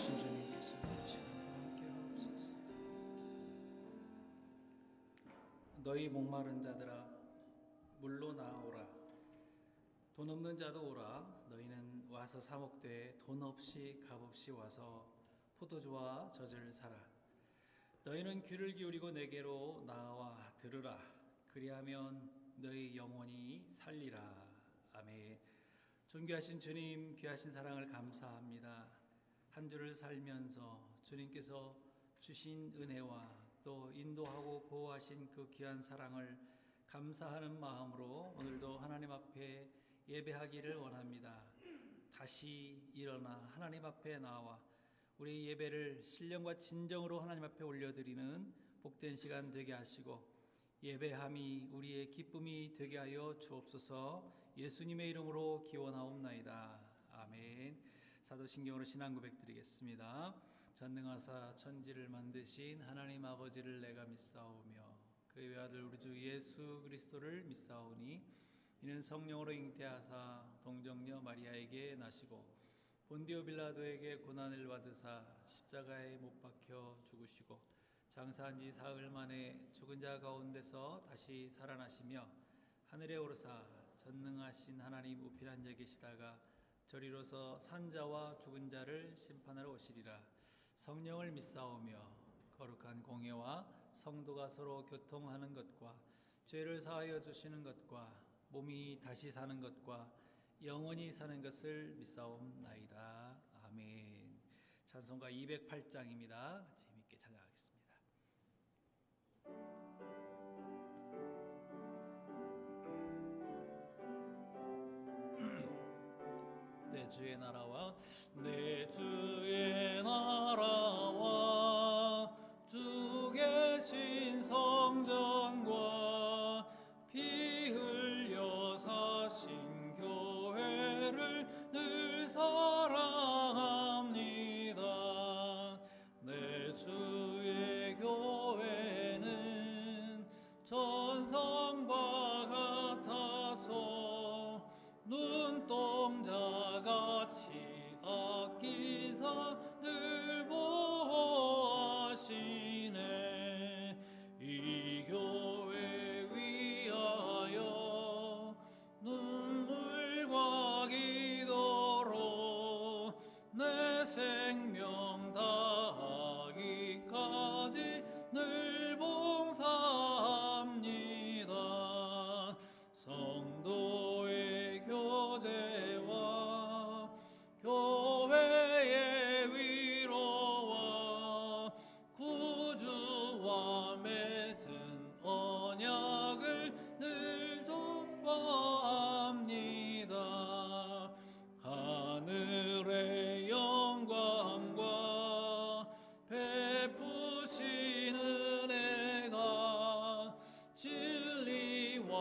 전능하신 주님께서 이 시간과 함께 하옵소서. 너희 목마른 자들아 물로 나오라. 돈 없는 자도 오라. 너희는 와서 사 먹되 돈 없이 값 없이 와서 포도주와 젖을 사라. 너희는 귀를 기울이고 내게로 나와 들으라. 그리하면 너희 영혼이 살리라. 아멘. 존귀하신 주님, 귀하신 사랑을 감사합니다. 한 주를 살면서 주님께서 주신 은혜와 또 인도하고 보호하신 그 귀한 사랑을 감사하는 마음으로 오늘도 하나님 앞에 예배하기를 원합니다. 다시 일어나 하나님 앞에 나와 우리 예배를 신령과 진정으로 하나님 앞에 올려드리는 복된 시간 되게 하시고 예배함이 우리의 기쁨이 되게 하여 주옵소서. 예수님의 이름으로 기원하옵나이다. 아멘. 사도신경으로 신앙 고백 드리겠습니다. 전능하사 천지를 만드신 하나님 아버지를 내가 믿사오며 그의 외아들 우리 주 예수 그리스도를 믿사오니 이는 성령으로 잉태하사 동정녀 마리아에게 나시고 본디오 빌라도에게 고난을 받으사 십자가에 못 박혀 죽으시고 장사한 지 사흘 만에 죽은 자 가운데서 다시 살아나시며 하늘에 오르사 전능하신 하나님 우편 앉아 계시다가 저리로서 산자와 죽은 자를 심판하러 오시리라. 성령을 믿사오며 거룩한 공예와 성도가 서로 교통하는 것과 죄를 사하여 주시는 것과 몸이 다시 사는 것과 영원히 사는 것을 믿사옵나이다. 아멘. 찬송가 208장입니다. 재미있게 찬양하겠습니다. 내 주의 나라와 내 주의 나라와 주 계신 성전과 피 흘려 사신 교회를 늘 사랑합니다. 내 주의 교회는 전성과 같아서 눈동자같이 아끼사 늘 보호하시네. 이 교회 위하여 눈물과 기도로 내 생명 다하기까지 늘 봉사합니다. 성도의 교제와 교회의 위로와 구주와 맺은 언약을 늘 족보합니다. 하늘의 영광과 베푸신 은혜가 진리와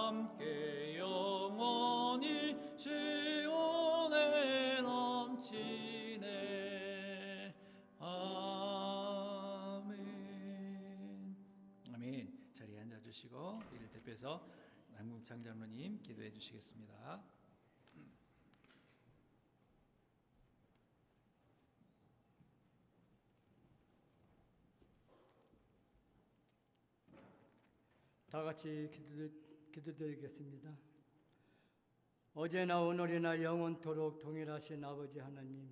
함께 영원히 시온에 넘치네. 아멘. 아멘. 자리에 앉아주시고 이를 대표해서 남궁창 장로님 기도해 주시겠습니다. 다 같이 기도드리겠습니다. 어제나 오늘이나 영원토록 동일하신 아버지 하나님,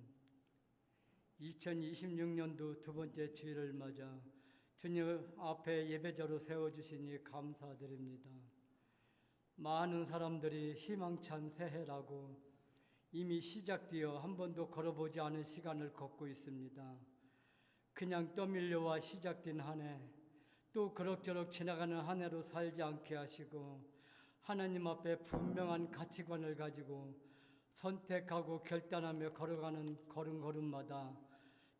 2026년도 두 번째 주일을 맞아 주님 앞에 예배자로 세워주시니 감사드립니다. 많은 사람들이 희망찬 새해라고 이미 시작되어 한 번도 걸어보지 않은 시간을 걷고 있습니다. 그냥 떠밀려와 시작된 한 해, 또 그럭저럭 지나가는 한 해로 살지 않게 하시고 하나님 앞에 분명한 가치관을 가지고 선택하고 결단하며 걸어가는 걸음걸음마다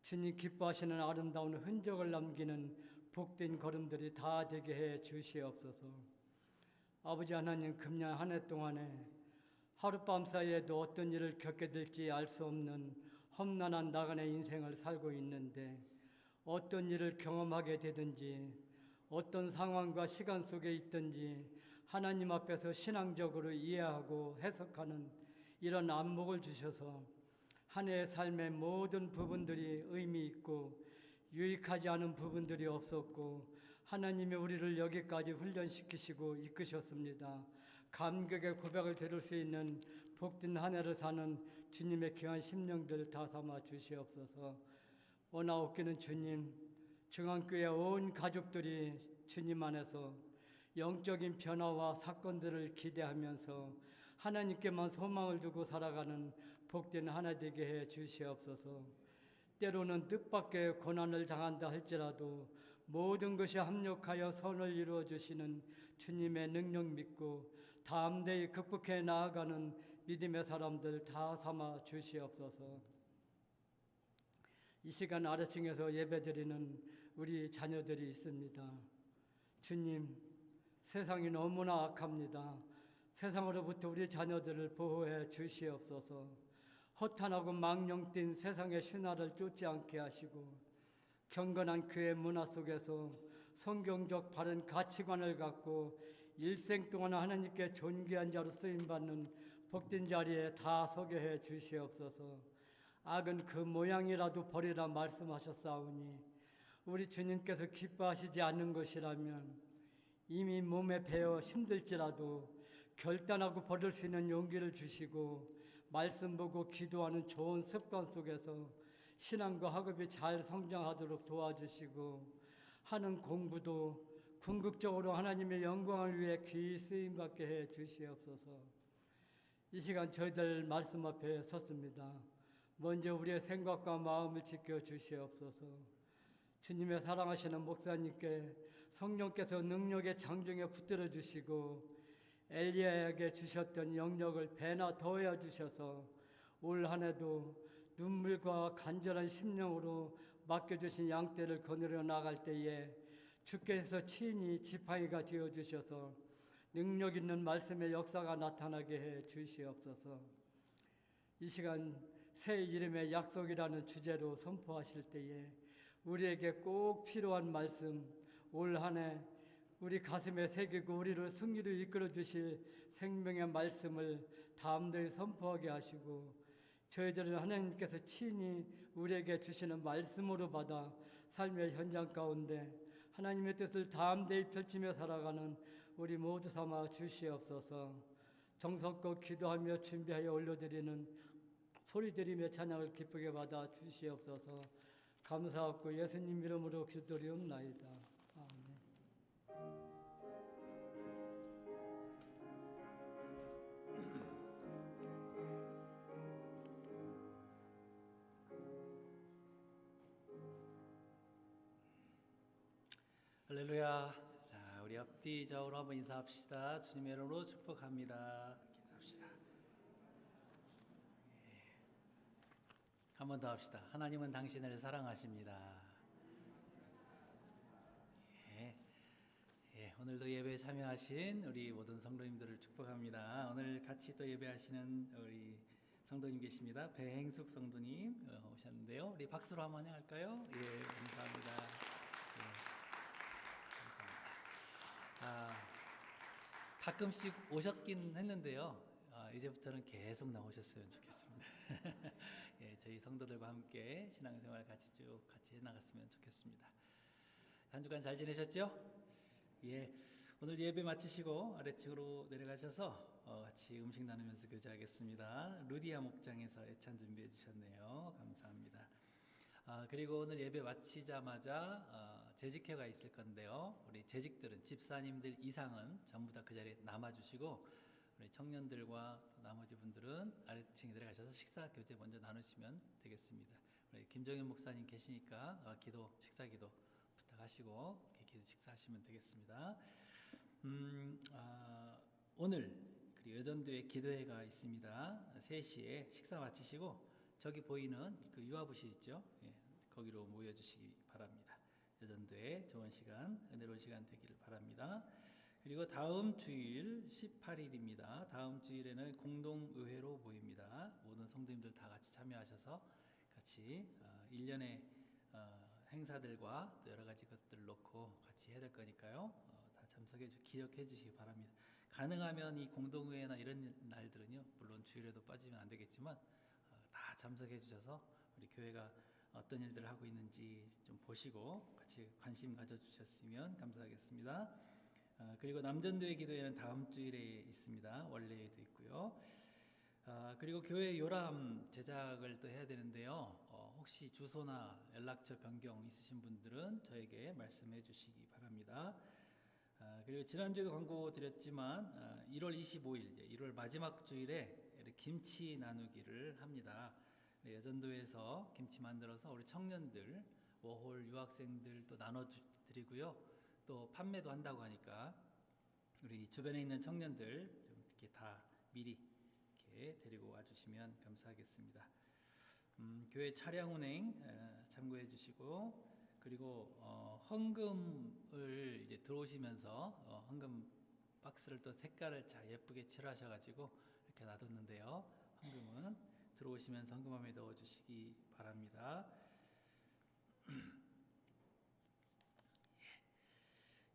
주님 기뻐하시는 아름다운 흔적을 남기는 복된 걸음들이 다 되게 해 주시옵소서. 아버지 하나님, 금년 한 해 동안에 하룻밤 사이에도 어떤 일을 겪게 될지 알 수 없는 험난한 나간의 인생을 살고 있는데 어떤 일을 경험하게 되든지 어떤 상황과 시간 속에 있든지 하나님 앞에서 신앙적으로 이해하고 해석하는 이런 안목을 주셔서 한 해의 삶의 모든 부분들이 의미 있고 유익하지 않은 부분들이 없었고 하나님이 우리를 여기까지 훈련시키시고 이끄셨습니다. 감격의 고백을 들을 수 있는 복된 한 해를 사는 주님의 귀한 심령들 다 삼아 주시옵소서. 원하옵기는 주님, 중앙교회 온 가족들이 주님 안에서 영적인 변화와 사건들을 기대하면서 하나님께만 소망을 두고 살아가는 복된 한 해 되게 해 주시옵소서. 때로는 뜻밖의 고난을 당한다 할지라도 모든 것이 합력하여 선을 이루어 주시는 주님의 능력 믿고 담대히 극복해 나아가는 믿음의 사람들 다 삼아 주시옵소서. 이 시간 아래층에서 예배드리는 우리 자녀들이 있습니다. 주님, 세상이 너무나 악합니다. 세상으로부터 우리 자녀들을 보호해 주시옵소서. 허탄하고 망령된 세상의 신화를 쫓지 않게 하시고 경건한 교회 문화 속에서 성경적 바른 가치관을 갖고 일생 동안 하나님께 존귀한 자로 쓰임받는 복된 자리에 다 서게 해 주시옵소서. 악은 그 모양이라도 버리라 말씀하셨사오니 우리 주님께서 기뻐하시지 않는 것이라면 이미 몸에 배어 힘들지라도 결단하고 버릴 수 있는 용기를 주시고 말씀 보고 기도하는 좋은 습관 속에서 신앙과 학업이 잘 성장하도록 도와주시고 하는 공부도 궁극적으로 하나님의 영광을 위해 귀히 쓰임받게 해 주시옵소서. 이 시간 저희들 말씀 앞에 섰습니다. 먼저 우리의 생각과 마음을 지켜 주시옵소서. 주님의 사랑하시는 목사님께 성령께서 능력의 장중에 붙들어 주시고 엘리야에게 주셨던 영역을 배나 더해 주셔서 올 한 해도 눈물과 간절한 심령으로 맡겨주신 양떼를 거느려 나갈 때에 주께서 친히 지팡이가 되어 주셔서 능력 있는 말씀의 역사가 나타나게 해 주시옵소서. 이 시간 새 이름의 약속이라는 주제로 선포하실 때에 우리에게 꼭 필요한 말씀, 올 한 해 우리 가슴에 새기고 우리를 승리로 이끌어 주실 생명의 말씀을 담대히 선포하게 하시고 저희들은 하나님께서 친히 우리에게 주시는 말씀으로 받아 삶의 현장 가운데 하나님의 뜻을 담대히 펼치며 살아가는 우리 모두 삼아 주시옵소서. 정성껏 기도하며 준비하여 올려드리는 소리드리며 찬양을 기쁘게 받아 주시옵소서. 감사하고 예수님 이름으로 기도드리옵나이다. 아멘. 할렐루야. 자, 우리 앞뒤 좌우로 한번 인사합시다. 주님의 이름으로 축복합니다. 기도합시다. 한 번 더 합시다. 하나님은 당신을 사랑하십니다. 오늘도 예배에 참여하신 우리 모든 성도님들을 축복합니다. 오늘 같이 또 예배하시는 우리 성도님 계십니다. 배행숙 성도님 오셨는데요. 우리 박수로 한번 할까요? 예, 감사합니다. 가끔씩 오셨긴 했는데요. 이제부터는 계속 나오셨으면 좋겠습니다. 예, 저희 성도들과 함께 신앙생활 같이 해나갔으면 좋겠습니다. 한 주간 잘 지내셨죠? 예, 오늘 예배 마치시고 아래층으로 내려가셔서 같이 음식 나누면서 교제하겠습니다. 루디아 목장에서 애찬 준비해 주셨네요. 감사합니다. 그리고 오늘 예배 마치자마자 재직회가 있을 건데요. 우리 재직들은 집사님들 이상은 전부 다 그 자리에 남아주시고 우리 청년들과 또 나머지 분들은 아래층에 내려가셔서 식사 교제 먼저 나누시면 되겠습니다. 우리 김정현 목사님 계시니까 식사 기도 부탁하시고 기도 식사하시면 되겠습니다. 오늘 그리고 여전도에 기도회가 있습니다. 3시에 식사 마치시고 저기 보이는 그 유아부실 있죠? 예, 거기로 모여주시기 바랍니다. 여전도에 좋은 시간, 은혜로운 시간 되기를 바랍니다. 그리고 다음 주일 18일입니다. 다음 주일에는 공동의회로 모입니다. 모든 성도님들 다 같이 참여하셔서 같이 1년의 행사들과 또 여러 가지 것들을 놓고 같이 해야 될 거니까요. 다 기억해 주시기 바랍니다. 가능하면 이 공동의회나 이런 날들은요, 물론 주일에도 빠지면 안 되겠지만 다 참석해 주셔서 우리 교회가 어떤 일들을 하고 있는지 좀 보시고 같이 관심 가져주셨으면 감사하겠습니다. 그리고 남전도의 기도회는 다음 주일에 있습니다. 원래에도 있고요. 그리고 교회 요람 제작을 또 해야 되는데요. 혹시 주소나 연락처 변경 있으신 분들은 저에게 말씀해 주시기 바랍니다. 그리고 지난주에도 광고 드렸지만 1월 25일, 1월 마지막 주일에 김치 나누기를 합니다. 여전도에서 김치 만들어서 우리 청년들, 워홀 유학생들 또 나눠드리고요. 또 판매도 한다고 하니까 우리 주변에 있는 청년들 좀 이렇게 다 미리 이렇게 데리고 와주시면 감사하겠습니다. 교회 차량 운행 참고해 주시고, 그리고 헌금을 이제 들어오시면서 헌금 박스를 또 색깔을 잘 예쁘게 칠하셔가지고 이렇게 놔뒀는데요. 헌금은 들어오시면서 헌금함에 넣어주시기 바랍니다.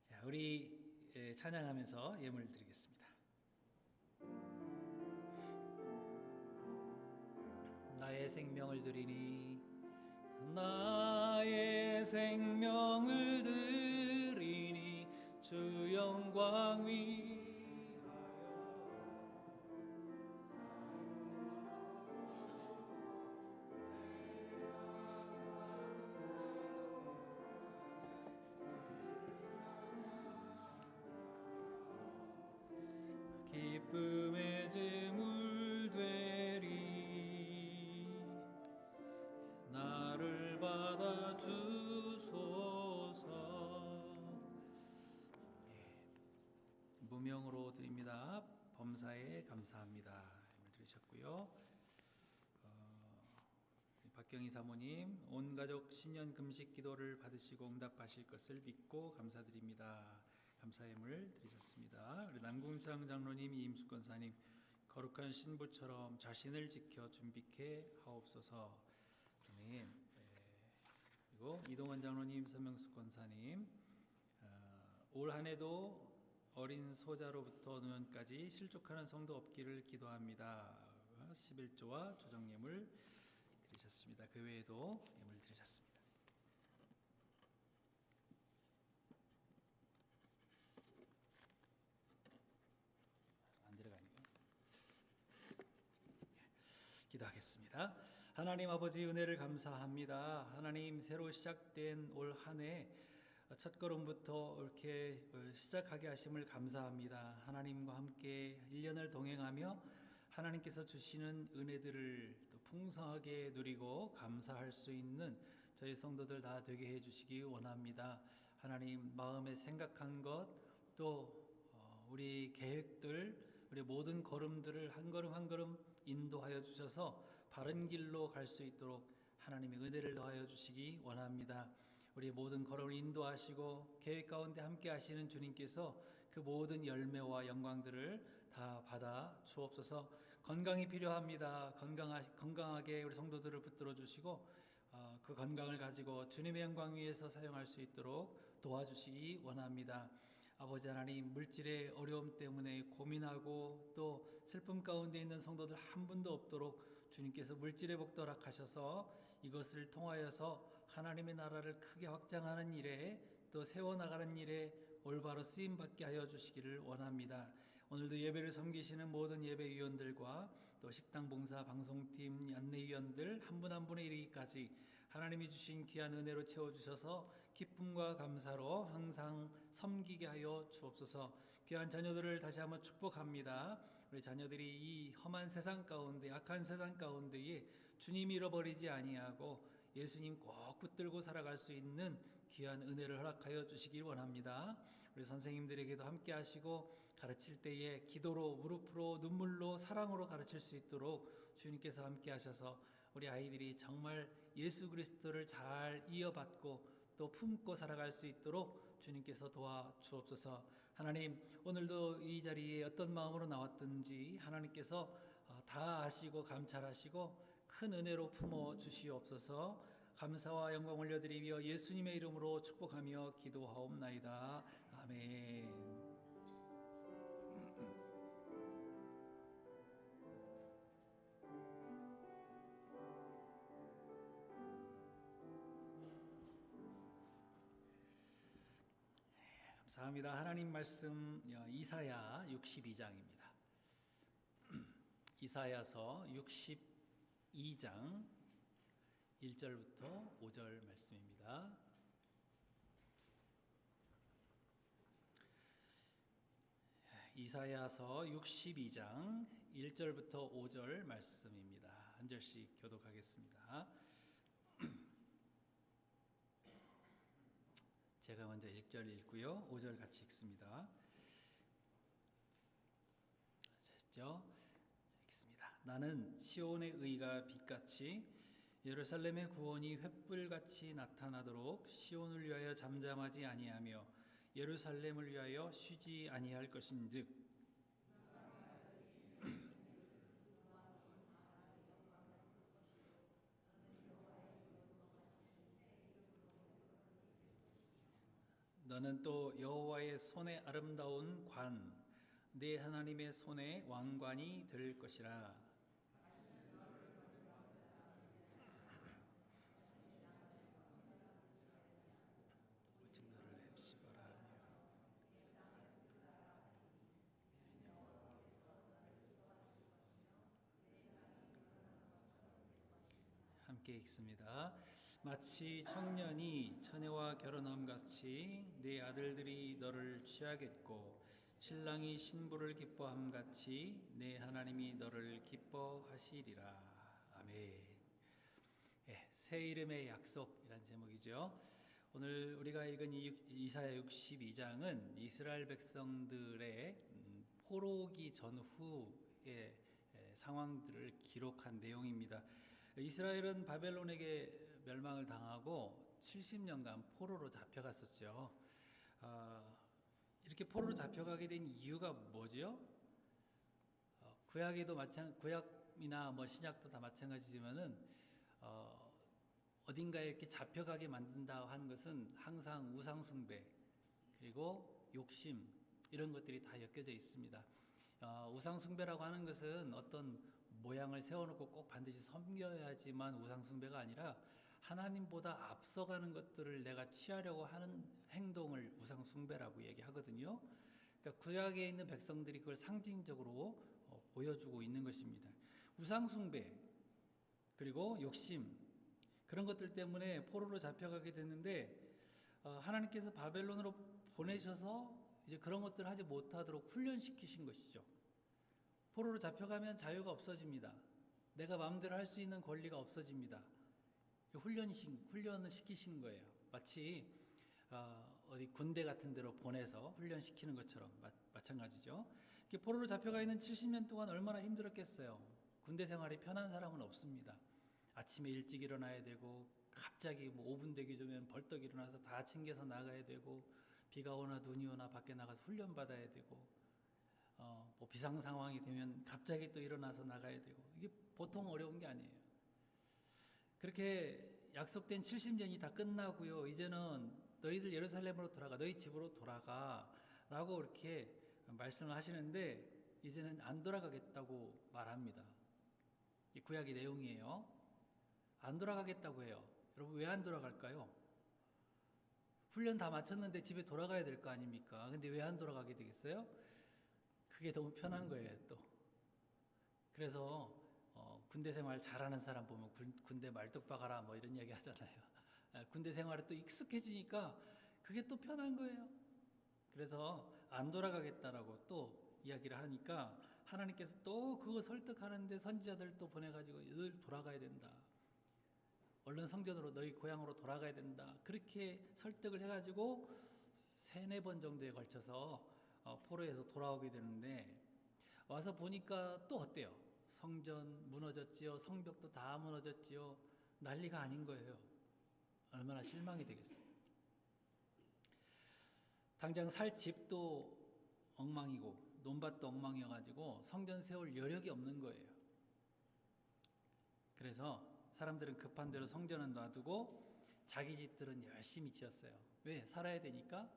자, 우리 찬양하면서 예물 드리겠습니다. 나의 생명을 드리니, 나의 생명을 드리니 주 영광 위하여 기쁨의 제물 되리 나를 받아 주소서. 무명으로 드립니다. 범사에 감사합니다. 들으셨고요. 박경희 사모님, 온 가족 신년 금식 기도를 받으시고 응답하실 것을 믿고 감사드립니다. 감사예물 드리셨습니다. 우리 남궁창 장로님, 이임숙 권사님, 거룩한 신부처럼 자신을 지켜 준비케 하옵소서. 아멘. 그리고 이동원 장로님, 서명숙 권사님, 올 한해도 어린 소자로부터 노년까지 실족하는 성도 없기를 기도합니다. 11조와 조정예물 드리셨습니다. 그 외에도 예물 드리셨습니다. 안 들어가네요. 기도하겠습니다. 하나님 아버지, 은혜를 감사합니다. 하나님, 새로 시작된 올 한 해 첫걸음부터 이렇게 시작하게 하심을 감사합니다. 하나님과 함께 1년을 동행하며 하나님께서 주시는 은혜들을 또 풍성하게 누리고 감사할 수 있는 저희 성도들 다 되게 해주시기 원합니다. 하나님, 마음에 생각한 것, 또 우리 계획들, 우리 모든 걸음들을 한 걸음 한 걸음 인도하여 주셔서 바른 길로 갈 수 있도록 하나님의 은혜를 더하여 주시기 원합니다. 우리 모든 걸음을 인도하시고 계획 가운데 함께 하시는 주님께서 그 모든 열매와 영광들을 다 받아 주옵소서. 건강이 필요합니다. 건강하게 우리 성도들을 붙들어 주시고 그 건강을 가지고 주님의 영광 위에서 사용할 수 있도록 도와주시기 원합니다. 아버지 하나님, 물질의 어려움 때문에 고민하고 또 슬픔 가운데 있는 성도들 한 분도 없도록 주님께서 물질의 복도 허락하셔서 이것을 통하여서 하나님의 나라를 크게 확장하는 일에 또 세워나가는 일에 올바로 쓰임받게 하여 주시기를 원합니다. 오늘도 예배를 섬기시는 모든 예배위원들과 또 식당 봉사 방송팀 안내위원들 한 분 한 분에 이르기까지 하나님이 주신 귀한 은혜로 채워주셔서 기쁨과 감사로 항상 섬기게 하여 주옵소서. 귀한 자녀들을 다시 한번 축복합니다. 우리 자녀들이 이 험한 세상 가운데, 악한 세상 가운데에 주님 잃어버리지 아니하고 예수님 꼭 붙들고 살아갈 수 있는 귀한 은혜를 허락하여 주시길 원합니다. 우리 선생님들에게도 함께 하시고 가르칠 때에 기도로, 무릎으로, 눈물로, 사랑으로 가르칠 수 있도록 주님께서 함께 하셔서 우리 아이들이 정말 예수 그리스도를 잘 이어받고 또 품고 살아갈 수 있도록 주님께서 도와주옵소서. 하나님, 오늘도 이 자리에 어떤 마음으로 나왔든지 하나님께서 다 아시고 감찰하시고 큰 은혜로 품어 주시옵소서. 감사와 영광 올려드리며 예수님의 이름으로 축복하며 기도하옵나이다. 아멘. 감사합니다. 하나님 말씀 이사야 62장입니다. 이사야서 62장 1절부터 5절 말씀입니다. 이사야서 62장 1절부터 5절 말씀입니다. 한 절씩 교독하겠습니다. 제가 먼저 1절 읽고요. 5절 같이 읽습니다. 됐죠? 읽습니다. 나는 시온의 의가 빛같이 예루살렘의 구원이 횃불같이 나타나도록 시온을 위하여 잠잠하지 아니하며 예루살렘을 위하여 쉬지 아니할 것인즉 너는 또 여호와의 손에 아름다운 관, 네 하나님의 손에 왕관이 될 것이라. 오직 너를 헵시바라 하며 함께 읽습니다. 마치 청년이 처녀와 결혼함 같이 네 아들들이 너를 취하겠고 신랑이 신부를 기뻐함 같이 내 하나님이 너를 기뻐하시리라. 아멘. 새 이름의 약속이란 제목이죠. 오늘 우리가 읽은 이사야 62장은 이스라엘 백성들의 포로기 전후의 상황들을 기록한 내용입니다. 이스라엘은 바벨론에게 멸망을 당하고 70년간 포로로 잡혀갔었죠. 이렇게 포로로 잡혀가게 된 이유가 뭐죠? 구약이나 뭐 신약도 다 마찬가지지만은 어딘가에 이렇게 잡혀가게 만든다 하는 것은 항상 우상 숭배 그리고 욕심 이런 것들이 다 엮여져 있습니다. 우상 숭배라고 하는 것은 어떤 모양을 세워놓고 꼭 반드시 섬겨야지만 우상 숭배가 아니라 하나님보다 앞서가는 것들을 내가 취하려고 하는 행동을 우상 숭배라고 얘기하거든요. 그러니까 구약에 있는 백성들이 그걸 상징적으로 보여주고 있는 것입니다. 우상 숭배 그리고 욕심 그런 것들 때문에 포로로 잡혀가게 됐는데 하나님께서 바벨론으로 보내셔서 이제 그런 것들을 하지 못하도록 훈련시키신 것이죠. 포로로 잡혀가면 자유가 없어집니다. 내가 마음대로 할 수 있는 권리가 없어집니다. 훈련을 시키시는 거예요. 마치 어디 군대 같은 데로 보내서 훈련시키는 것처럼 마찬가지죠. 이렇게 포로로 잡혀가 있는 70년 동안 얼마나 힘들었겠어요. 군대 생활이 편한 사람은 없습니다. 아침에 일찍 일어나야 되고 갑자기 뭐 5분 되기 전에 벌떡 일어나서 다 챙겨서 나가야 되고 비가 오나 눈이 오나 밖에 나가서 훈련 받아야 되고 뭐 비상 상황이 되면 갑자기 또 일어나서 나가야 되고 이게 보통 어려운 게 아니에요. 그렇게 약속된 70년이 다 끝나고요. 이제는 너희들 예루살렘으로 돌아가, 너희 집으로 돌아가 라고 이렇게 말씀을 하시는데 이제는 안 돌아가겠다고 말합니다. 이 구약의 내용이에요. 안 돌아가겠다고 해요. 여러분 왜 안 돌아갈까요? 훈련 다 마쳤는데 집에 돌아가야 될 거 아닙니까? 근데 왜 안 돌아가게 되겠어요? 그게 너무 편한 거예요, 또. 그래서 군대 생활 잘하는 사람 보면 군대 말뚝 박아라 뭐 이런 얘기 하잖아요. 군대 생활에 또 익숙해지니까 그게 또 편한 거예요. 그래서 안 돌아가겠다라고 또 이야기를 하니까 하나님께서 또 그거 설득하는데 선지자들 또 보내가지고 늘 돌아가야 된다. 얼른 성전으로 너희 고향으로 돌아가야 된다. 그렇게 설득을 해가지고 3-4번 정도에 걸쳐서 포로에서 돌아오게 되는데 와서 보니까 또 어때요? 성전 무너졌지요. 성벽도 다 무너졌지요. 난리가 아닌 거예요. 얼마나 실망이 되겠어요. 당장 살 집도 엉망이고 논밭도 엉망이어가지고 성전 세울 여력이 없는 거예요. 그래서 사람들은 급한 대로 성전은 놔두고 자기 집들은 열심히 지었어요. 왜? 살아야 되니까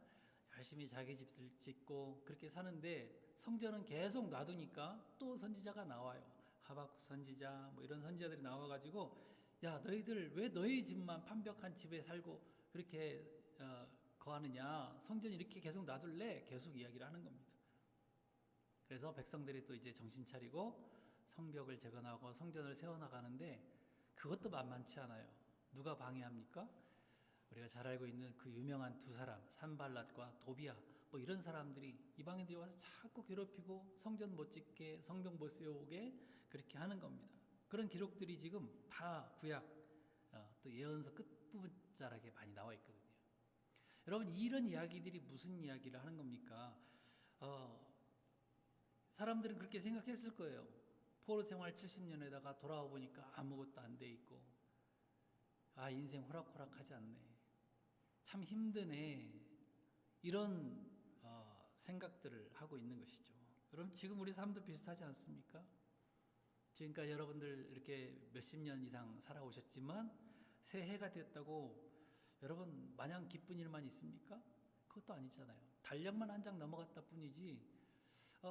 열심히 자기 집들 짓고 그렇게 사는데 성전은 계속 놔두니까 또 선지자가 나와요. 하박국 선지자 뭐 이런 선지자들이 나와가지고 야 너희들 왜 너희 집만 판벽한 집에 살고 그렇게 거하느냐? 성전 이렇게 계속 놔둘래? 계속 이야기를 하는 겁니다. 그래서 백성들이 또 이제 정신 차리고 성벽을 재건하고 성전을 세워나가는데 그것도 만만치 않아요. 누가 방해합니까? 우리가 잘 알고 있는 그 유명한 두 사람, 산발랏과 도비아, 뭐 이런 사람들이 이방인들이 와서 자꾸 괴롭히고 성전 못 짓게, 성벽 못 세우게 그렇게 하는 겁니다. 그런 기록들이 지금 다 구약 또 예언서 끝부분자락에 많이 나와 있거든요. 여러분, 이런 이야기들이 무슨 이야기를 하는 겁니까? 사람들은 그렇게 생각했을 거예요. 포로 생활 70년에다가 돌아와 보니까 아무것도 안 돼 있고, 인생 호락호락하지 않네, 참 힘드네, 이런 생각들을 하고 있는 것이죠. 여러분, 지금 우리 삶도 비슷하지 않습니까? 지금까지 여러분들 이렇게 몇십 년 이상 살아오셨지만 새해가 됐다고 여러분 마냥 기쁜 일만 있습니까? 그것도 아니잖아요. 달력만 한 장 넘어갔다 뿐이지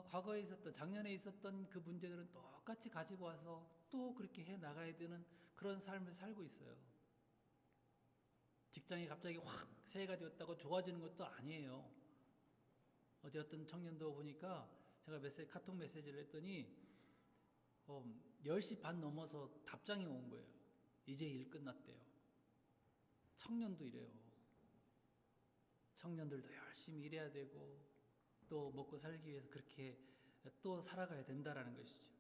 과거에 있었던, 작년에 있었던 그 문제들은 똑같이 가지고 와서 또 그렇게 해 나가야 되는 그런 삶을 살고 있어요. 직장이 갑자기 확 새해가 되었다고 좋아지는 것도 아니에요. 어제 어떤 청년도 보니까 제가 카톡 메시지를 했더니 10시 반 넘어서 답장이 온 거예요. 이제 일 끝났대요. 청년도 이래요. 청년들도 열심히 일해야 되고 또 먹고 살기 위해서 그렇게 또 살아가야 된다라는 것이죠.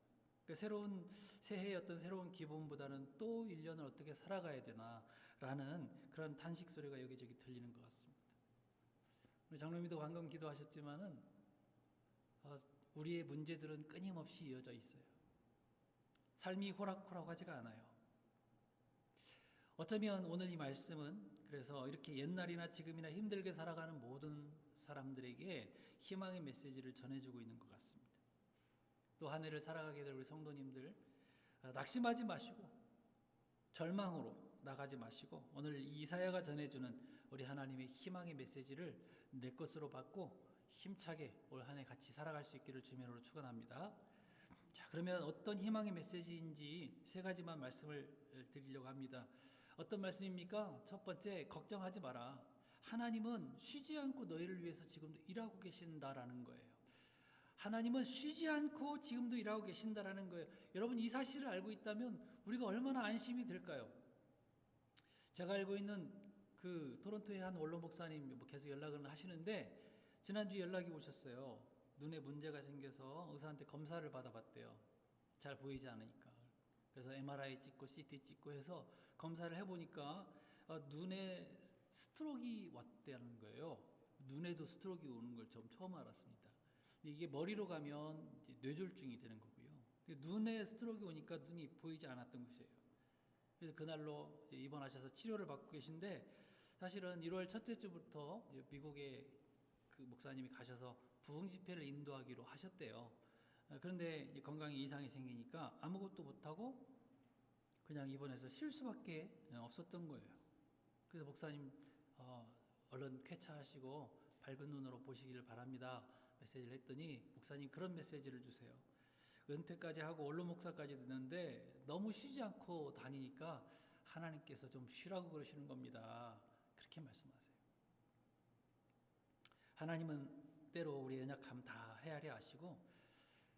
그러니까 새로운 새해의 어떤 새로운 기본보다는 또 1년을 어떻게 살아가야 되나라는 그런 탄식 소리가 여기저기 들리는 것 같습니다. 우리 장로님도 방금 기도하셨지만은 우리의 문제들은 끊임없이 이어져 있어요. 삶이 호락호락하지가 않아요. 어쩌면 오늘 이 말씀은 그래서 이렇게 옛날이나 지금이나 힘들게 살아가는 모든 사람들에게 희망의 메시지를 전해주고 있는 것 같습니다. 또 한 해를 살아가게 될 우리 성도님들, 낙심하지 마시고 절망으로 나가지 마시고 오늘 이사야가 전해주는 우리 하나님의 희망의 메시지를 내 것으로 받고 힘차게 올 한 해 같이 살아갈 수 있기를 주님으로 축원합니다. 자, 그러면 어떤 희망의 메시지인지 세 가지만 말씀을 드리려고 합니다. 어떤 말씀입니까? 첫 번째, 걱정하지 마라. 하나님은 쉬지 않고 너희를 위해서 지금도 일하고 계신다라는 거예요. 하나님은 쉬지 않고 지금도 일하고 계신다라는 거예요. 여러분, 이 사실을 알고 있다면 우리가 얼마나 안심이 될까요? 제가 알고 있는 그 토론토의 한 원로 목사님 계속 연락을 하시는데 지난주에 연락이 오셨어요. 눈에 문제가 생겨서 의사한테 검사를 받아봤대요. 잘 보이지 않으니까. 그래서 MRI 찍고 CT 찍고 해서 검사를 해보니까 눈에 스트로크가 왔다는 거예요. 눈에도 스트로크가 오는 걸 좀 처음 알았습니다. 이게 머리로 가면 뇌졸중이 되는 거고요. 눈에 스트로크가 오니까 눈이 보이지 않았던 것이에요. 그래서 그날로 입원하셔서 치료를 받고 계신데 사실은 1월 첫째 주부터 미국에 그 목사님이 가셔서 부흥 집회를 인도하기로 하셨대요. 그런데 건강에 이상이 생기니까 아무것도 못하고 그냥 입원해서 쉴 수밖에 없었던 거예요. 그래서 목사님 얼른 쾌차하시고 밝은 눈으로 보시기를 바랍니다. 메시지를 했더니 목사님 그런 메시지를 주세요. 은퇴까지 하고 원로 목사까지 됐는데 너무 쉬지 않고 다니니까 하나님께서 좀 쉬라고 그러시는 겁니다. 그렇게 말씀하세요. 하나님은 때로 우리의 연약함 다 헤아려 아시고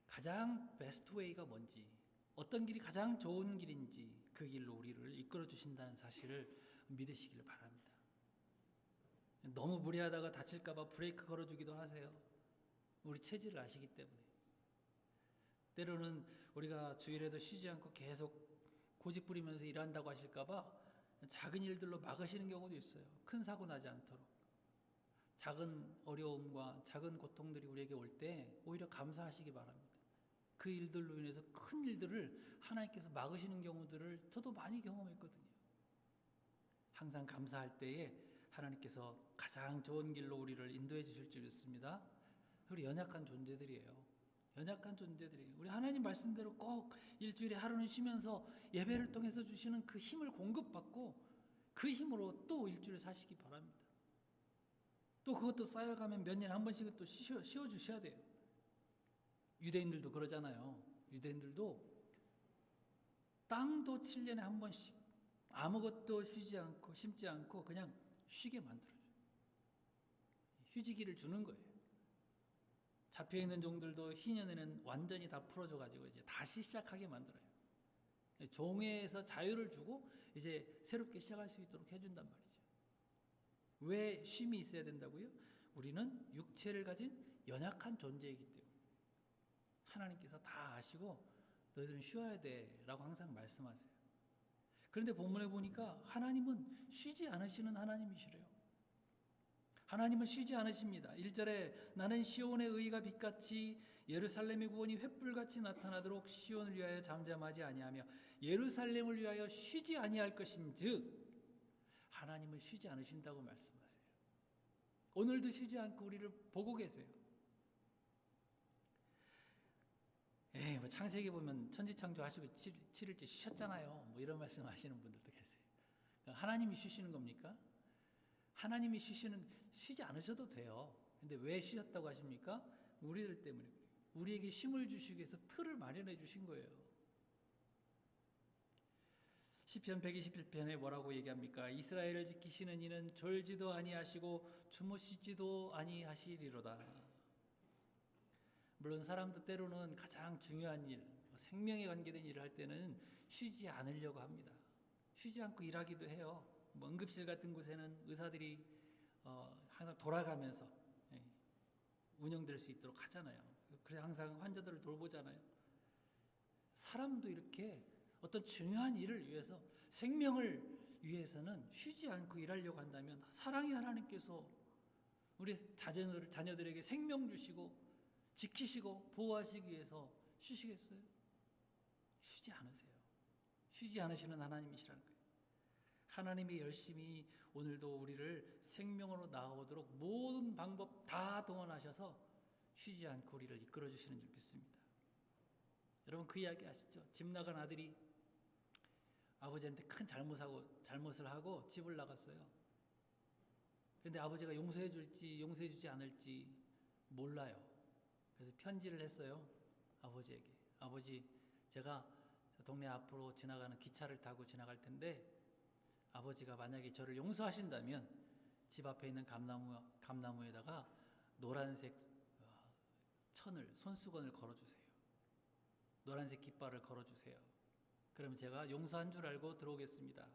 가장 베스트 웨이가 뭔지, 어떤 길이 가장 좋은 길인지 그 길로 우리를 이끌어 주신다는 사실을 믿으시기를 바랍니다. 너무 무리하다가 다칠까 봐 브레이크 걸어주기도 하세요. 우리 체질을 아시기 때문에. 때로는 우리가 주일에도 쉬지 않고 계속 고집 부리면서 일한다고 하실까 봐 작은 일들로 막으시는 경우도 있어요. 큰 사고 나지 않도록. 작은 어려움과 작은 고통들이 우리에게 올 때 오히려 감사하시기 바랍니다. 그 일들로 인해서 큰 일들을 하나님께서 막으시는 경우들을 저도 많이 경험했거든요. 항상 감사할 때에 하나님께서 가장 좋은 길로 우리를 인도해 주실 줄 믿습니다. 우리 연약한 존재들이에요. 연약한 존재들이에요. 우리 하나님 말씀대로 꼭 일주일에 하루는 쉬면서 예배를 통해서 주시는 그 힘을 공급받고 그 힘으로 또 일주일 사시기 바랍니다. 또 그것도 쌓여가면 몇 년에 한 번씩은 또 쉬어주셔야 돼요. 유대인들도 그러잖아요. 유대인들도 땅도 7년에 한 번씩 아무것도 쉬지 않고 심지 않고 그냥 쉬게 만들어줘요. 휴지기를 주는 거예요. 잡혀있는 종들도 희년에는 완전히 다 풀어줘가지고 이제 다시 시작하게 만들어요. 종에서 자유를 주고 이제 새롭게 시작할 수 있도록 해준단 말이죠. 왜 쉼이 있어야 된다고요? 우리는 육체를 가진 연약한 존재이기 때문에 하나님께서 다 아시고 너희들은 쉬어야 돼 라고 항상 말씀하세요. 그런데 본문에 보니까 하나님은 쉬지 않으시는 하나님이시래요. 하나님은 쉬지 않으십니다. 1절에 나는 시온의 의가 빛같이 예루살렘의 구원이 횃불같이 나타나도록 시온을 위하여 잠잠하지 아니하며 예루살렘을 위하여 쉬지 아니할 것인즉 하나님은 쉬지 않으신다고 말씀하세요. 오늘도 쉬지 않고 우리를 보고 계세요. 뭐 창세기 보면 천지창조하시고 7일째 쉬셨잖아요. 뭐 이런 말씀 하시는 분들도 계세요. 하나님이 쉬시는 겁니까? 하나님이 쉬지 않으셔도 돼요. 근데 왜 쉬셨다고 하십니까? 우리들 때문에. 우리에게 쉼을 주시기 위해서 틀을 마련해 주신 거예요. 시편 121편에 뭐라고 얘기합니까? 이스라엘을 지키시는 이는 졸지도 아니하시고 주무시지도 아니하시리로다. 물론 사람도 때로는 가장 중요한 일, 생명에 관계된 일을 할 때는 쉬지 않으려고 합니다. 쉬지 않고 일하기도 해요. 응급실 같은 곳에는 의사들이 항상 돌아가면서 운영될 수 있도록 하잖아요. 그래서 항상 환자들을 돌보잖아요. 사람도 이렇게 어떤 중요한 일을 위해서, 생명을 위해서는 쉬지 않고 일하려고 한다면 사랑의 하나님께서 우리 자녀들에게 생명 주시고 지키시고 보호하시기 위해서 쉬시겠어요? 쉬지 않으세요. 쉬지 않으시는 하나님이시라는 거예요. 하나님이 열심히 오늘도 우리를 생명으로 나아오도록 모든 방법 다 동원하셔서 쉬지 않고 우리를 이끌어 주시는 줄 믿습니다. 여러분 그 이야기 아시죠? 집 나간 아들이 아버지한테 큰 잘못을 하고 집을 나갔어요. 그런데 아버지가 용서해 줄지 용서해 주지 않을지 몰라요. 그래서 편지를 했어요. 아버지에게. 아버지, 제가 동네 앞으로 지나가는 기차를 타고 지나갈 텐데 아버지가 만약에 저를 용서하신다면 집 앞에 있는 감나무에다가 노란색 손수건을 걸어주세요. 노란색 깃발을 걸어주세요. 그럼 제가 용서한 줄 알고 들어오겠습니다.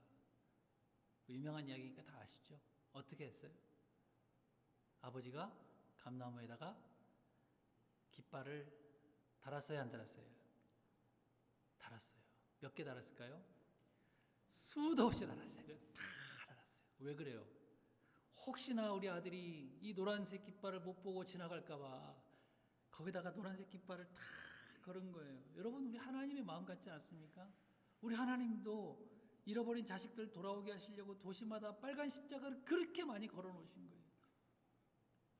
유명한 이야기니까 다 아시죠? 어떻게 했어요? 아버지가 감나무에다가 깃발을 달았어요, 안 달았어요? 달았어요. 몇 개 달았을까요? 수도 없이 달았어요. 다 달았어요. 왜 그래요? 혹시나 우리 아들이 이 노란색 깃발을 못 보고 지나갈까 봐 거기다가 노란색 깃발을 다 걸은 거예요. 여러분, 우리 하나님의 마음 같지 않습니까? 우리 하나님도 잃어버린 자식들 돌아오게 하시려고 도시마다 빨간 십자가를 그렇게 많이 걸어 놓으신 거예요.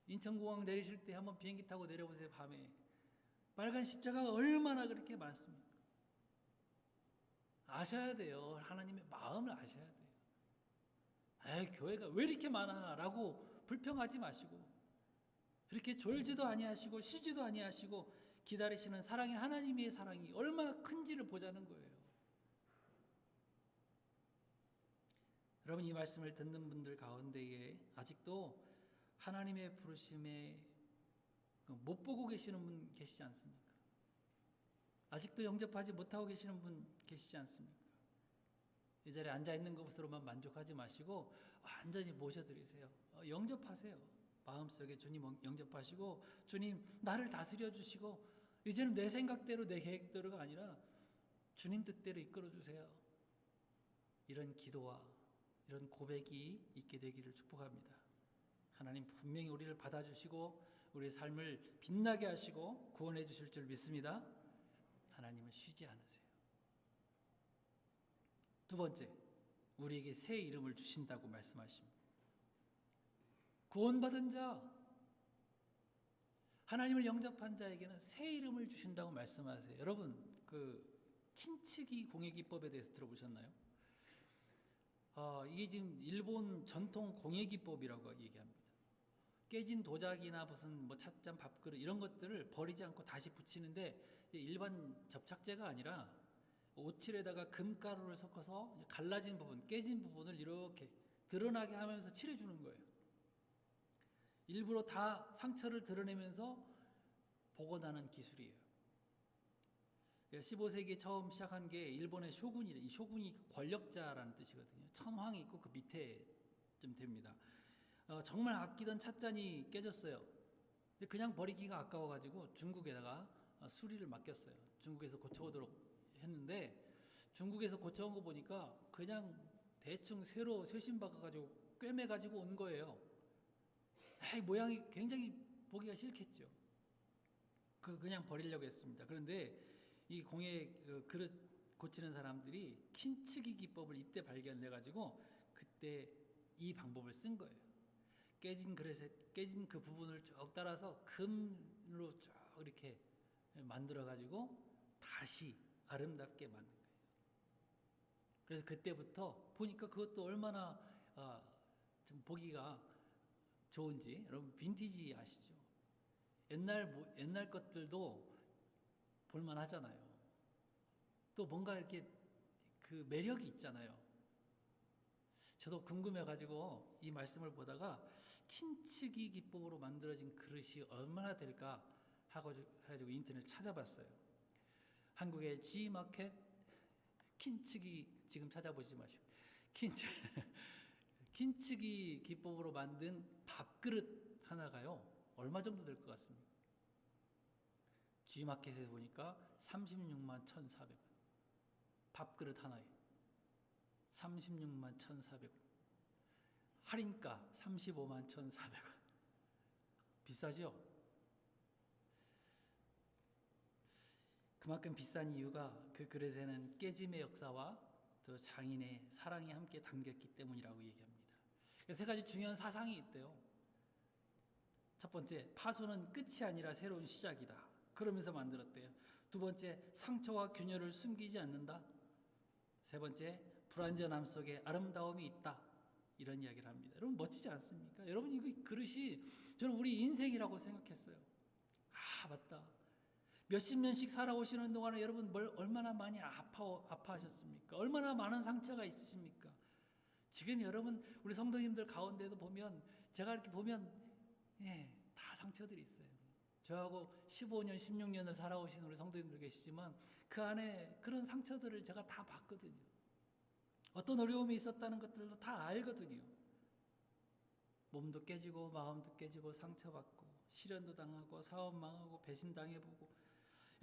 인천공항 내리실 때 한번 비행기 타고 내려보세요. 밤에 빨간 십자가가 얼마나 그렇게 많습니까? 아셔야 돼요. 하나님의 마음을 아셔야 돼요. 에이, 교회가 왜 이렇게 많아? 라고 불평하지 마시고 그렇게 졸지도 아니하시고 쉬지도 아니하시고 기다리시는 사랑의 하나님의 사랑이 얼마나 큰지를 보자는 거예요. 여러분, 이 말씀을 듣는 분들 가운데에 아직도 하나님의 부르심에 못 보고 계시는 분 계시지 않습니까? 아직도 영접하지 못하고 계시는 분 계시지 않습니까? 이 자리에 앉아있는 것으로만 만족하지 마시고 완전히 모셔드리세요. 영접하세요. 마음속에 주님 영접하시고 주님 나를 다스려 주시고 이제는 내 생각대로 내 계획대로가 아니라 주님 뜻대로 이끌어 주세요. 이런 기도와 이런 고백이 있게 되기를 축복합니다. 하나님 분명히 우리를 받아주시고 우리의 삶을 빛나게 하시고 구원해 주실 줄 믿습니다. 하나님은 쉬지 않으세요. 두 번째, 우리에게 새 이름을 주신다고 말씀하십니다. 구원받은 자, 하나님을 영접한 자에게는 새 이름을 주신다고 말씀하세요. 여러분, 킨츠기 공예기법에 대해서 들어보셨나요? 이게 지금 일본 전통 공예기법이라고 얘기합니다. 깨진 도자기나 무슨 찻잔, 밥그릇 이런 것들을 버리지 않고 다시 붙이는데 일반 접착제가 아니라 오칠에다가 금가루를 섞어서 갈라진 부분, 깨진 부분을 이렇게 드러나게 하면서 칠해주는 거예요. 일부러 다 상처를 드러내면서 복원하는 기술이에요. 15세기에 처음 시작한 게 일본의 쇼군이래. 이 쇼군이 권력자라는 뜻이거든요. 천황이 있고 그 밑에 좀 됩니다. 정말 아끼던 찻잔이 깨졌어요. 근데 그냥 버리기가 아까워가지고 중국에다가 수리를 맡겼어요. 중국에서 고쳐오도록 했는데 중국에서 고쳐온 거 보니까 그냥 대충 쇠로 쇠신 박아가지고 꿰매가지고 온 거예요. 모양이 굉장히 보기가 싫겠죠. 그냥 버리려고 했습니다. 그런데 이 공예 그릇 고치는 사람들이 킨츠기 기법을 이때 발견해가지고 그때 이 방법을 쓴 거예요. 깨진 그릇에 깨진 그 부분을 쭉 따라서 금으로 쭉 이렇게 만들어가지고 다시 아름답게 만든 거예요. 그래서 그때부터 보니까 그것도 얼마나 좀 보기가 좋은지. 여러분 빈티지 아시죠? 옛날 것들도 볼만 하잖아요. 또 뭔가 이렇게 그 매력이 있잖아요. 저도 궁금해가지고 이 말씀을 보다가 킨츠기 기법으로 만들어진 그릇이 얼마나 될까 해가지고 인터넷 찾아봤어요. 한국의 G마켓 킨츠기 지금 찾아보지 마시고 킨츠기 기법으로 만든 밥그릇 하나가요 얼마 정도 될 것 같습니까? G마켓에서 보니까 36만 1,400원. 밥그릇 하나에 36만 1,400원. 할인가 35만 1,400원. 비싸죠? 그만큼 비싼 이유가 그 그릇에는 깨짐의 역사와 또 장인의 사랑이 함께 담겼기 때문이라고 얘기합니다. 세 가지 중요한 사상이 있대요. 첫 번째, 파손은 끝이 아니라 새로운 시작이다. 그러면서 만들었대요. 두 번째, 상처와 균열을 숨기지 않는다. 세 번째, 불완전함 속에 아름다움이 있다. 이런 이야기를 합니다. 여러분 멋지지 않습니까? 여러분 이 그릇이 저는 우리 인생이라고 생각했어요. 맞다. 몇십 년씩 살아오시는 동안에 여러분 얼마나 많이 아파하셨습니까? 얼마나 많은 상처가 있으십니까? 지금 여러분 우리 성도님들 가운데도 보면 제가 이렇게 보면 다 상처들이 있어요. 저하고 15년, 16년을 살아오신 우리 성도님들 계시지만 그 안에 그런 상처들을 제가 다 봤거든요. 어떤 어려움이 있었다는 것들도 다 알거든요. 몸도 깨지고 마음도 깨지고 상처받고 시련도 당하고 사업 망하고 배신당해보고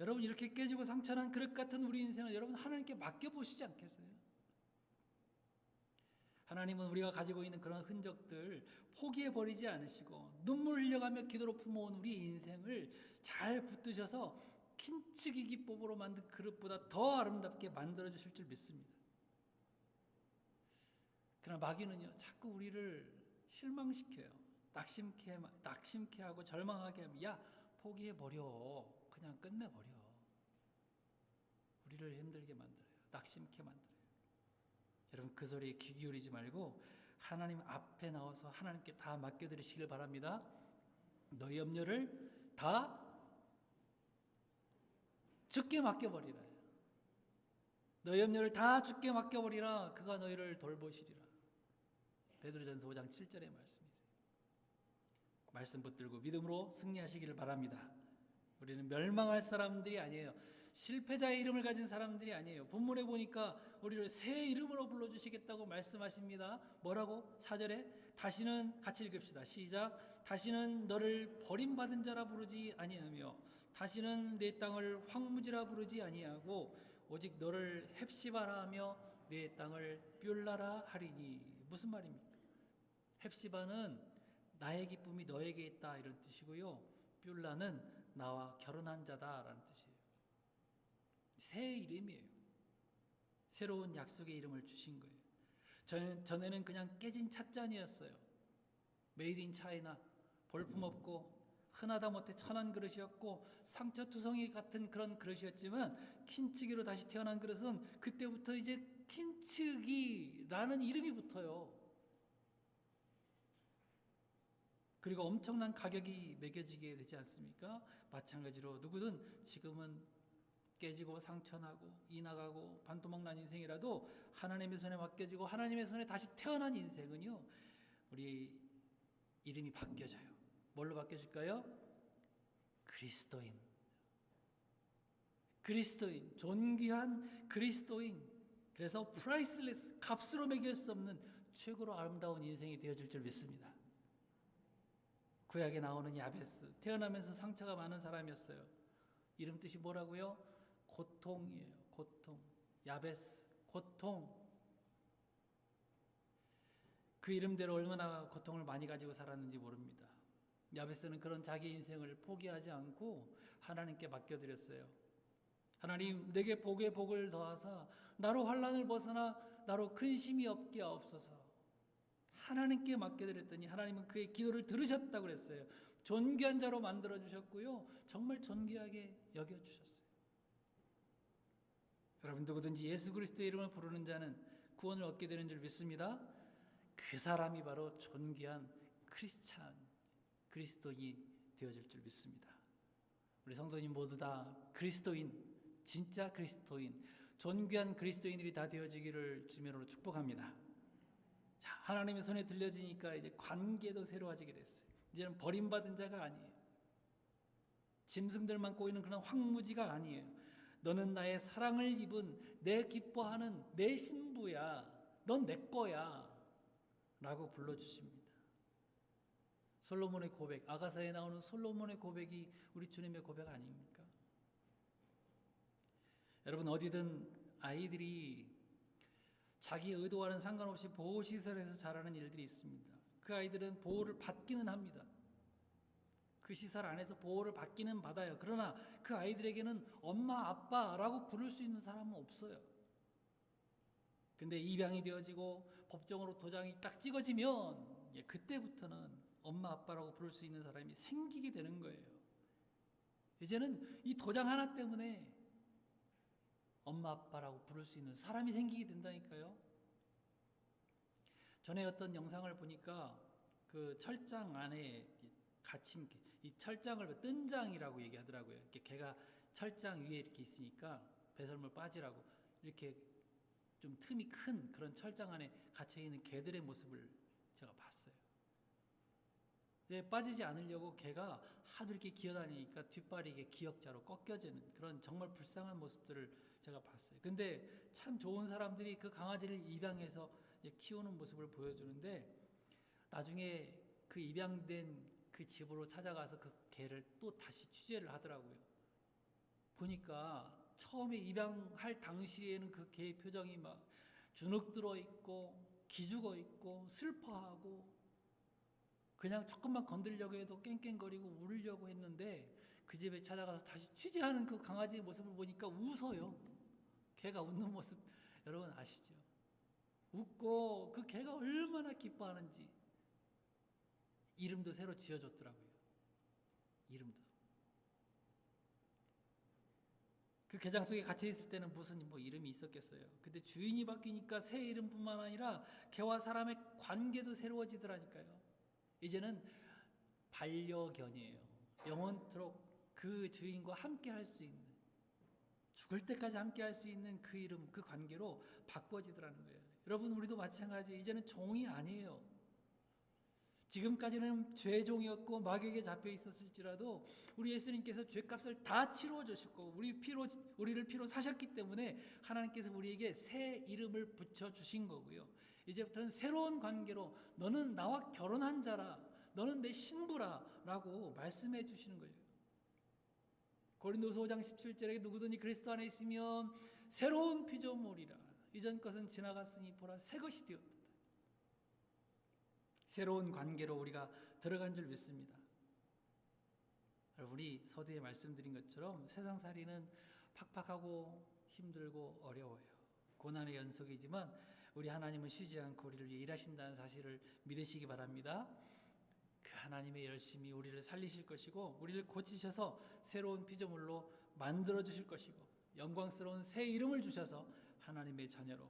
여러분 이렇게 깨지고 상처난 그릇 같은 우리 인생을 여러분 하나님께 맡겨보시지 않겠어요? 하나님은 우리가 가지고 있는 그런 흔적들 포기해버리지 않으시고 눈물 흘려가며 기도로 품어온 우리 인생을 잘 붙드셔서 킨츠기 기법으로 만든 그릇보다 더 아름답게 만들어주실 줄 믿습니다. 그러나 마귀는요 자꾸 우리를 실망시켜요. 낙심케 하고 절망하게 하면 야 포기해버려. 그냥 끝내버려. 우리를 힘들게 만들어요. 낙심케 만들어요. 여러분 그 소리에 귀 기울이지 말고 하나님 앞에 나와서 하나님께 다 맡겨드리시길 바랍니다. 너희 염려를 다 주께 맡겨버리라. 너희 염려를 다 주께 맡겨버리라. 그가 너희를 돌보시리라. 베드로전서 5장 7절의 말씀이세요. 말씀 붙들고 믿음으로 승리하시기를 바랍니다. 우리는 멸망할 사람들이 아니에요. 실패자의 이름을 가진 사람들이 아니에요. 본문에 보니까 우리를 새 이름으로 불러주시겠다고 말씀하십니다. 뭐라고? 4절에 다시는 같이 읽읍시다. 시작. 다시는 너를 버림받은 자라 부르지 아니하며 다시는 내 땅을 황무지라 부르지 아니하고 오직 너를 헵시바라 하며 내 땅을 뷸라라 하리니. 무슨 말입니까? 헵시바는 나의 기쁨이 너에게 있다 이런 뜻이고요. 뷸라는 나와 결혼한 자다라는 뜻이에요. 새 이름이에요. 새로운 약속의 이름을 주신 거예요. 전에는 그냥 깨진 찻잔이었어요. 메이드 인 차이나 볼품없고 흔하다 못해 천한 그릇이었고 상처투성이 같은 그런 그릇이었지만 킨츠기로 다시 태어난 그릇은 그때부터 이제 킨츠기라는 이름이 붙어요. 그리고 엄청난 가격이 매겨지게 되지 않습니까? 마찬가지로 누구든 지금은 깨지고 상처나고 이나가고 반토막 난 인생이라도 하나님의 손에 맡겨지고 하나님의 손에 다시 태어난 인생은요 우리 이름이 바뀌어져요. 뭘로 바뀌어질까요? 그리스도인, 존귀한 그리스도인. 그래서 프라이슬레스, 값으로 매길 수 없는 최고로 아름다운 인생이 되어질 줄 믿습니다. 구약에 나오는 야베스, 태어나면서 상처가 많은 사람이었어요. 이름 뜻이 뭐라고요? 고통이에요. 고통. 야베스, 고통. 그 이름대로 얼마나 고통을 많이 가지고 살았는지 모릅니다. 야베스는 그런 자기 인생을 포기하지 않고 하나님께 맡겨드렸어요. 하나님, 내게 복에 복을 더하사 나로 환난을 벗어나 나로 근심이 없게 하옵소서. 하나님께 맡겨드렸더니 하나님은 그의 기도를 들으셨다고 그랬어요. 존귀한 자로 만들어주셨고요, 정말 존귀하게 여겨주셨어요. 여러분, 누구든지 예수 그리스도의 이름을 부르는 자는 구원을 얻게 되는 줄 믿습니다. 그 사람이 바로 존귀한 그리스도인이 되어질 줄 믿습니다. 우리 성도님 모두 다 그리스도인, 진짜 그리스도인, 존귀한 그리스도인들이 다 되어지기를 주님으로 축복합니다. 자, 하나님의 손에 들려지니까 이제 관계도 새로워지게 됐어요. 이제는 버림받은 자가 아니에요. 짐승들만 꼬이는 그런 황무지가 아니에요. 너는 나의 사랑을 입은 내 기뻐하는 내 신부야. 넌 내 거야. 라고 불러주십니다. 솔로몬의 고백, 아가서에 나오는 솔로몬의 고백이 우리 주님의 고백 아닙니까? 여러분, 어디든 아이들이 자기 의도와는 상관없이 보호시설에서 자라는 일들이 있습니다. 그 아이들은 보호를 받기는 합니다. 그 시설 안에서 보호를 받기는 받아요. 그러나 그 아이들에게는 엄마, 아빠라고 부를 수 있는 사람은 없어요. 근데 입양이 되어지고 법정으로 도장이 딱 찍어지면 그때부터는 엄마, 아빠라고 부를 수 있는 사람이 생기게 되는 거예요. 이제는 이 도장 하나 때문에 엄마, 아빠라고 부를 수 있는 사람이 생기게 된다니까요. 전에 어떤 영상을 보니까 그 철장 안에 갇힌 이 철장을 뜬장이라고 얘기하더라고요. 이렇게 개가 철장 위에 이렇게 있으니까 배설물 빠지라고 이렇게 좀 틈이 큰 그런 철장 안에 갇혀 있는 개들의 모습을 제가 봤어요. 빠지지 않으려고 개가 하도 이렇게 기어다니니까 뒷발이 이게 기역자로 꺾여지는 그런 정말 불쌍한 모습들을 제가 봤어요. 근데 참 좋은 사람들이 그 강아지를 입양해서 키우는 모습을 보여주는데, 나중에 그 입양된 그 집으로 찾아가서 그 개를 또 다시 취재를 하더라고요. 보니까 처음에 입양할 당시에는 그 개의 표정이 막 주눅 들어 있고 기죽어 있고 슬퍼하고 그냥 조금만 건들려고 해도 깽깽거리고 울려고 했는데, 그 집에 찾아가서 다시 취재하는 그 강아지의 모습을 보니까 웃어요. 개가 웃는 모습 여러분 아시죠? 웃고 그 개가 얼마나 기뻐하는지. 이름도 새로 지어줬더라고요. 이름도. 그 개장 속에 갇혀 있을 때는 무슨 이름이 있었겠어요. 근데 주인이 바뀌니까 새 이름뿐만 아니라 개와 사람의 관계도 새로워지더라니까요. 이제는 반려견이에요. 영원토록 그 주인과 함께 할 수 있는, 죽을 때까지 함께 할 수 있는 그 이름, 그 관계로 바꿔지더라는 거예요. 여러분, 우리도 마찬가지. 이제는 종이 아니에요. 지금까지는 죄종이었고 마귀에게 잡혀 있었을지라도 우리 예수님께서 죄값을 다 치루어 주셨고 우리를 피로 사셨기 때문에 하나님께서 우리에게 새 이름을 붙여 주신 거고요. 이제부터는 새로운 관계로 너는 나와 결혼한 자라, 너는 내 신부라라고 말씀해 주시는 거예요. 고린도서 5장 17절에 누구든지 그리스도 안에 있으면 새로운 피조물이라, 이전 것은 지나갔으니 보라 새 것이 되었다. 새로운 관계로 우리가 들어간 줄 믿습니다. 우리 서두에 말씀드린 것처럼 세상살이는 팍팍하고 힘들고 어려워요. 고난의 연속이지만 우리 하나님은 쉬지 않고 우리를 위해 일하신다는 사실을 믿으시기 바랍니다. 그 하나님의 열심히 우리를 살리실 것이고 우리를 고치셔서 새로운 피조물로 만들어 주실 것이고 영광스러운 새 이름을 주셔서 하나님의 자녀로,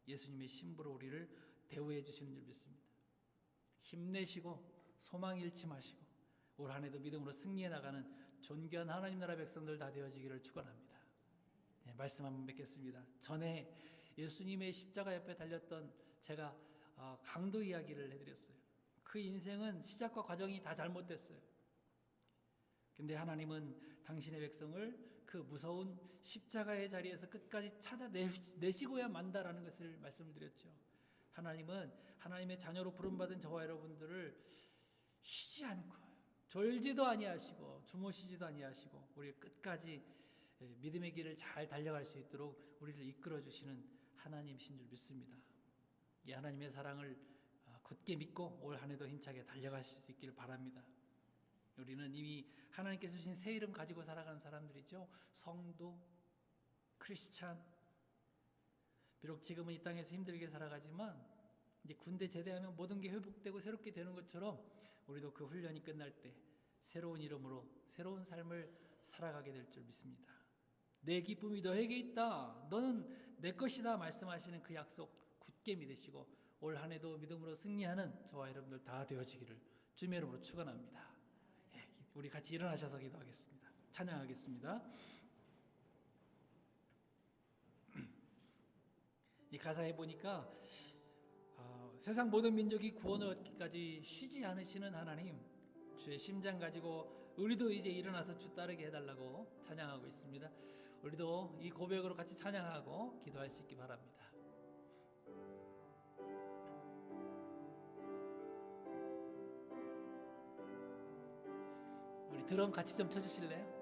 예수님의 신부로 우리를 대우해 주시는 줄 믿습니다. 힘내시고 소망 잃지 마시고 올 한 해도 믿음으로 승리해 나가는 존귀한 하나님 나라 백성들 다 되어지기를 축원합니다. 네, 말씀 한번 뵙겠습니다. 전에 예수님의 십자가 옆에 달렸던 제가 강도 이야기를 해드렸어요. 그 인생은 시작과 과정이 다 잘못됐어요. 근데 하나님은 당신의 백성을 그 무서운 십자가의 자리에서 끝까지 찾아내시고야 만다라는 것을 말씀을 드렸죠. 하나님은 하나님의 자녀로 부름받은 저와 여러분들을 쉬지 않고 졸지도 아니하시고 주무시지도 아니하시고 우리를 끝까지 믿음의 길을 잘 달려갈 수 있도록 우리를 이끌어 주시는 하나님이신 줄 믿습니다. 이 하나님의 사랑을 굳게 믿고 올 한 해도 힘차게 달려가실 수 있기를 바랍니다. 우리는 이미 하나님께서 주신 새 이름 가지고 살아가는 사람들이죠. 성도, 크리스찬. 비록 지금은 이 땅에서 힘들게 살아가지만 이제 군대 제대하면 모든 게 회복되고 새롭게 되는 것처럼 우리도 그 훈련이 끝날 때 새로운 이름으로 새로운 삶을 살아가게 될 줄 믿습니다. 내 기쁨이 너에게 있다. 너는 내 것이다 말씀하시는 그 약속 굳게 믿으시고 올 한 해도 믿음으로 승리하는 저와 여러분들 다 되어지기를 주님의 이름으로 축원합니다. 우리 같이 일어나셔서 기도하겠습니다. 찬양하겠습니다. 이 가사에 보니까 세상 모든 민족이 구원을 얻기까지 쉬지 않으시는 하나님, 주의 심장 가지고 우리도 이제 일어나서 주 따르게 해달라고 찬양하고 있습니다. 우리도 이 고백으로 같이 찬양하고 기도할 수 있기 바랍니다. 우리 드럼 같이 좀 쳐주실래요?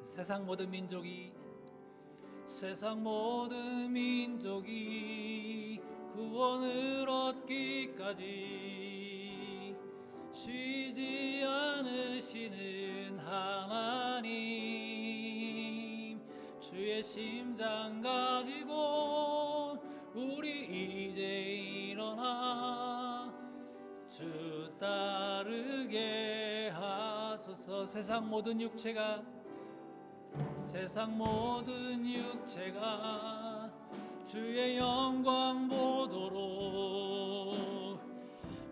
세상 모든 민족이 구원을 얻기까지 쉬지 않으시는 하나님, 주의 심장 가지고 우리 이제 일어나 주 따르게 하소서. 세상 모든 육체가 주의 영광 보도록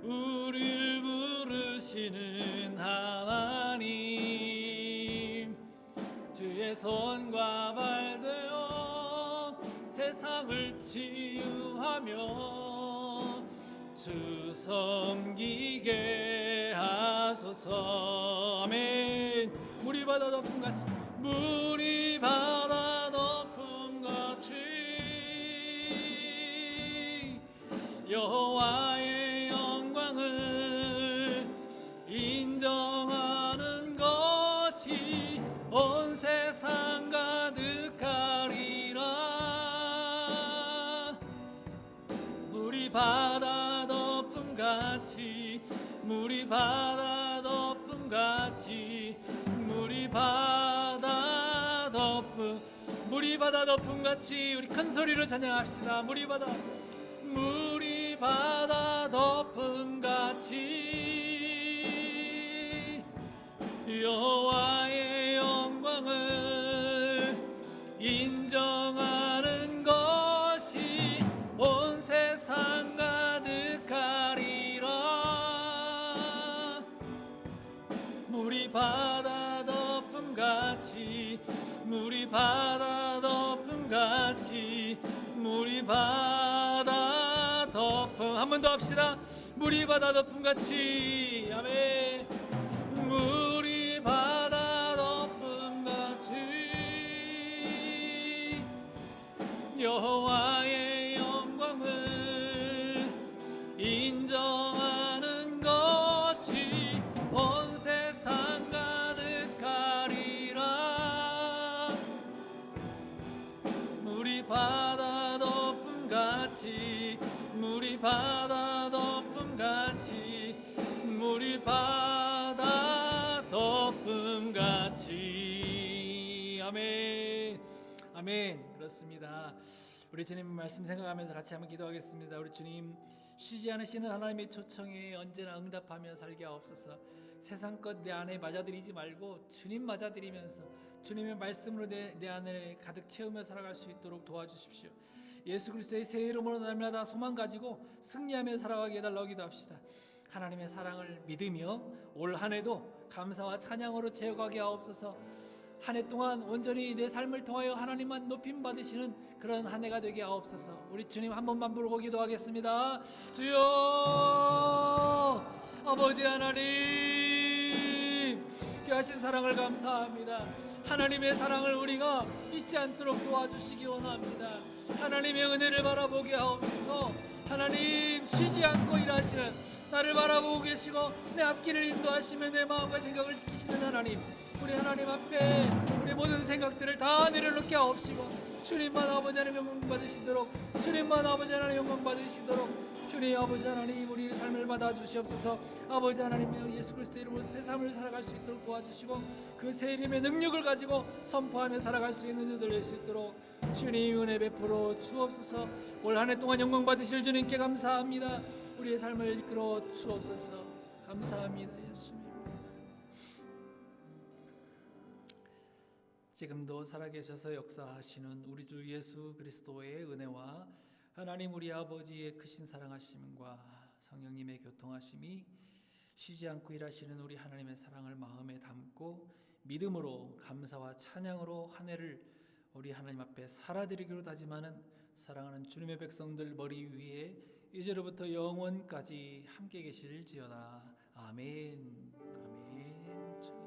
우릴 부르시는 하나님, 주의 손과 발 되어 세상을 치유하며 주 섬기게 하소서. 아멘. 물이 바다 덮음같이 여호와의 영광을 인정하는 것이 온 세상 가득하리라. 물이 바다 덮음같이 물이 바다 덮음같이 우리 큰 소리로 찬양합시다. 물이 바다 덮음같이 여호와의 영광을 인정하는 것이 온 세상 가득하리라. 물이 바다 덮음같이 한 번 더 합시다. 물이 바다 덮음같이. 아멘. 물이 바다 덮음같이 여호와의 영광을 인정하는 것이 온 세상 가득하리라. 물이 바다 덮음같이 물이 바다 덮음같이. 아멘. 아멘. 그렇습니다. 우리 주님 말씀 생각하면서 같이 한번 기도하겠습니다. 우리 주님, 쉬지 않으시는 하나님의 초청에 언제나 응답하며 살게 하옵소서. 세상 것 내 안에 맞아들이지 말고 주님 맞아들이면서 주님의 말씀으로 내 안을 가득 채우며 살아갈 수 있도록 도와주십시오. 예수 그리스도의 새 이름으로 날마다 소망 가지고 승리하며 살아가게 해달라고 기도합시다. 하나님의 사랑을 믿으며 올 한 해도 감사와 찬양으로 채워가게 하옵소서. 한 해 동안 온전히 내 삶을 통하여 하나님만 높임 받으시는 그런 한 해가 되게 하옵소서. 우리 주님 한 번만 부르고 기도하겠습니다. 주여 아버지 하나님, 귀하신 사랑을 감사합니다. 하나님의 사랑을 우리가 잊지 않도록 도와주시기 원합니다. 하나님의 은혜를 바라보게 하옵소서. 하나님, 쉬지 않고 일하시는 나를 바라보고 계시고 내 앞길을 인도하시며 내 마음과 생각을 지키시는 하나님, 우리 하나님 앞에 우리 모든 생각들을 다 내려놓게 하옵시고 주님만 아버지 하나님 영광 받으시도록, 주님만 아버지 하나님 영광 받으시도록 주님 아버지 하나님 우리의 삶을 받아 주시옵소서. 아버지 하나님 예수 그리스도의 이름으로 새 삶을 살아갈 수 있도록 도와주시고 그 새 이름의 능력을 가지고 선포하며 살아갈 수 있는 자들 될 수 있도록 주님 은혜 베풀어 주옵소서. 올 한 해 동안 영광 받으실 주님께 감사합니다. 우리의 삶을 이끌어 주옵소서. 감사합니다. 예수님. 지금도 살아계셔서 역사하시는 우리 주 예수 그리스도의 은혜와 하나님 우리 아버지의 크신 사랑하심과 성령님의 교통하심이 쉬지 않고 일하시는 우리 하나님의 사랑을 마음에 담고 믿음으로 감사와 찬양으로 한 해를 우리 하나님 앞에 살아드리기로 다짐하는 사랑하는 주님의 백성들 머리 위에 이제로부터 영원까지 함께 계실지어다. 아멘. 아멘.